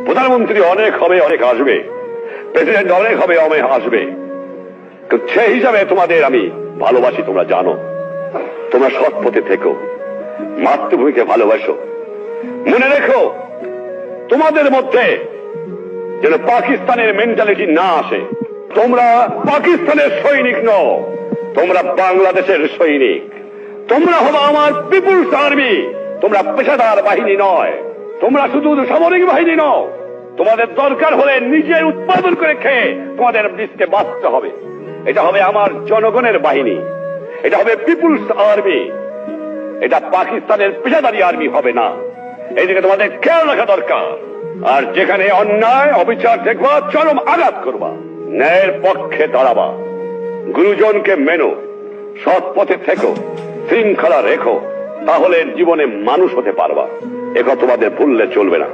প্রধানমন্ত্রী অনেক হবে, অনেক আসবে, প্রেসিডেন্ট অনেক হবে, অনেক আসবে, সেই হিসাবে তোমাদের আমি ভালোবাসি, তোমরা জানো। তোমরা সৎ পথে থেকো, মাতৃভূমিকে ভালোবাসো। মনে রেখো, তোমাদের মধ্যে যেন পাকিস্তানের মেন্টালিটি না আসে। তোমরা পাকিস্তানের সৈনিক নও, তোমরা বাংলাদেশের সৈনিক। তোমরা হলো আমার পিপুলস আর্মি। তোমরা পেশাদার বাহিনী নয়, তোমরা শুধু সামরিক বাহিনী নও। তোমাদের দরকার হলে নিজের উৎপাদন করে খেয়ে তোমাদের দেশকে বাঁচতে হবে। এটা হবে আমার জনগণের বাহিনী, এটা হবে পিপুলস আর্মি, এটা পাকিস্তানের পেশাদারি আর্মি হবে না। এইদিকে তোমাদের খেয়াল রাখা দরকার। আর যেখানে অন্যায় অবিচার দেখবা, চরম আঘাত করবা, ন্যায়ের পক্ষে দাঁড়াবা, গুরুজনকে মেনো, সৎ পথে থেকো, শৃঙ্খলা রেখো, তাহলে জীবনে মানুষ হতে পারবা। একথা তোমাদের ভুললে চলবে না।